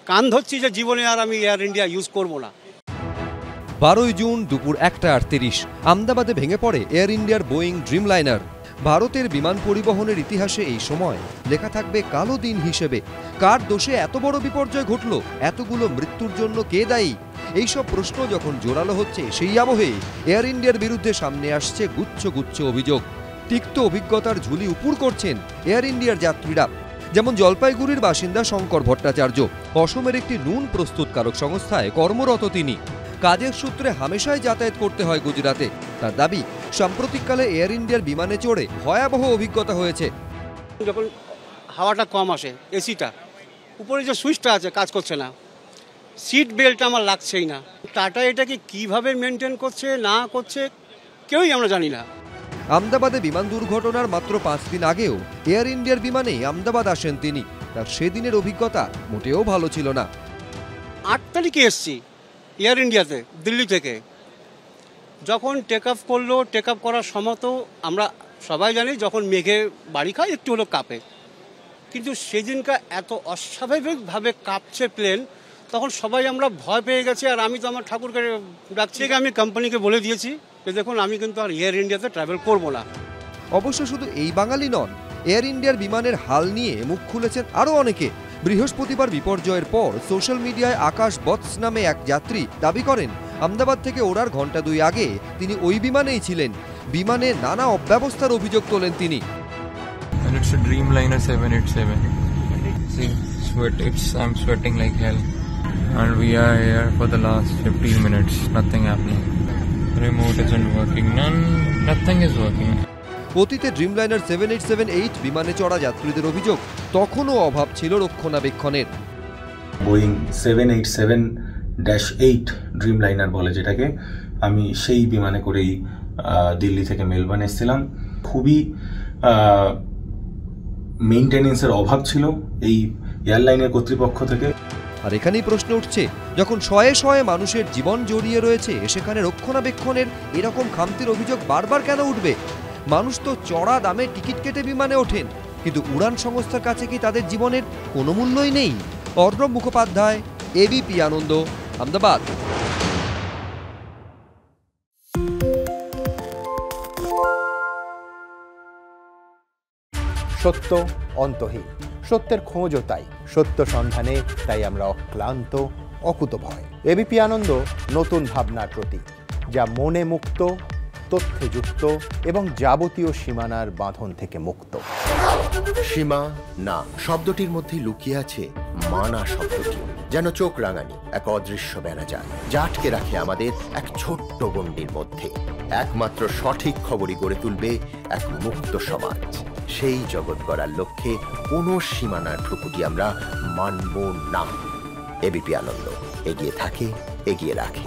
কান ধরছি যে জীবনে আর আমি এয়ার ইন্ডিয়া ইউজ করব না। 12 জুন দুপুর 1:38 আহমেদাবাদে ভেঙে পড়ে এয়ার ইন্ডিয়ার বোয়িং ড্রিমলাইনার। ভারতের বিমান পরিবহনের ইতিহাসে এই সময় লেখা থাকবে কালো দিন হিসেবে। কার দোষে এত বড় বিপর্যয় ঘটল? এতগুলো মৃত্যুর জন্য কে দায়ী? এইসব প্রশ্ন যখন জোরালো হচ্ছে, সেই আবহে এয়ার ইন্ডিয়ার বিরুদ্ধে সামনে আসছে গুচ্ছ গুচ্ছ অভিযোগ। তিক্ত অভিজ্ঞতার ঝুলি উপুর করছেন এয়ার ইন্ডিয়ার যাত্রীরা। যেমন জলপাইগুড়ির বাসিন্দা শঙ্কর ভট্টাচার্য, অসমের একটি নুন প্রস্তুতকারক সংস্থায় কর্মরত তিনি। কাজের সূত্রে হামেশাই যাতায়াত করতে হয় গুজরাতে। তার দাবি, সাম্প্রতিককালে এয়ার ইন্ডিয়ার বিমানে চড়ে ভয়াবহ অভিজ্ঞতা হয়েছে। যখন হাওয়াটা কম আসে, এসিটা উপরে যে সুইচটা আছে কাজ করছে না, সিট বেল্ট আমার লাগছেই না। টাটা এটাকে কিভাবে মেনটেন করছে না করছে কেউই আমরা জানি না। আহমেদাবাদে বিমান দুর্ঘটনার মাত্র 5 দিন আগেও এয়ার ইন্ডিয়ার বিমানে আহমেদাবাদ আসেন তিনি। তার সেদিনের অভিজ্ঞতা মোটেও ভালো ছিল না। 8 তারিখে এসছি এয়ার ইন্ডিয়াতে দিল্লি থেকে। যখন টেক অফ করলো, টেক অফ করার সময় তো আমরা সবাই জানি যখন মেঘে বাড়ি খায় একটু হলো কাঁপে, কিন্তু সেদিনকার এত অস্বাভাবিকভাবে কাঁপছে প্লেন, তখন সবাই আমরা ভয় পেয়ে গেছি। আর আমি তো আমার ঠাকুরকে ডাকছি, আমি কোম্পানিকে বলে দিয়েছি যে দেখুন আমি কিন্তু আর এয়ার ইন্ডিয়াতে ট্রাভেল করব না। অবশ্য শুধু এই বাঙালি নন, এয়ার ইন্ডিয়ার বিমানের হাল নিয়ে মুখ খুলেছেন আরও অনেকে। বৃহস্পতিবার বিপর্যয়ের পর সোশ্যাল মিডিয়ায় আকাশ বৎস নামে এক যাত্রী দাবি করেন, আহমেদাবাদ থেকে ওড়ার ঘণ্টা 2 আগে তিনি ওই বিমানেই ছিলেন। বিমানে নানা অব্যবস্থার অভিযোগ তোলেন তিনি। It's a Dreamliner 787. See, I'm sweating like hell. And we are here for the last 15 minutes. Nothing happening. Remote isn't working. Nothing is working. অতীতে ড্রিমলাইনার 787-8 বিমানে চড়া যাত্রীদের অভিযোগ, তখনও অভাব ছিল রক্ষণাবেক্ষণের। বোয়িং 787-8 ড্রিমলাইনার বলে যেটাকে, আমি সেই বিমানে করেই দিল্লি থেকে মেলবোর্ন এসেছিলাম। খুবই মেইনটেনেন্সের অভাব ছিল এই এয়ারলাইনের কর্তৃপক্ষ থেকে। আর এখানেই প্রশ্ন উঠছে, যখন শয়ে শয়ে মানুষের জীবন জড়িয়ে রয়েছে, সেখানে রক্ষণাবেক্ষণের এরকম খামতির অভিযোগ বারবার কেন উঠবে? মানুষ তো চড়া দামে টিকিট কেটে বিমানে ওঠেন, কিন্তু উড়ান সংস্থার কাছে কি তাদের জীবনের কোনো মূল্যই নেই? অর্ণব মুখোপাধ্যায়, এবিপি আনন্দ, আহমেদাবাদ। সত্য অন্তহীন, সত্যের খোঁজও তাই, সত্য সন্ধানে তাই আমরা অক্লান্ত, অকুতভয়। এবিপি আনন্দ নতুন ভাবনার প্রতীক, যা মনে মুক্ত, তথ্যে যুক্ত এবং যাবতীয় সীমানার বাঁধন থেকে মুক্ত। সীমা না শব্দটির মধ্যে লুকিয়ে আছে মানা শব্দটি, যেন চোখ রাঙানি এক অদৃশ্য বেড়াজাল, যা আটকে রাখে আমাদের এক ছোট্ট গণ্ডির মধ্যে। একমাত্র সঠিক খবরই গড়ে তুলবে এক মুক্ত সমাজ। সেই জগৎ গড়ার লক্ষ্যে কোনো সীমানার ঠুকুটি আমরা মানব না। এবিপি আনন্দ এগিয়ে থাকে, এগিয়ে রাখে।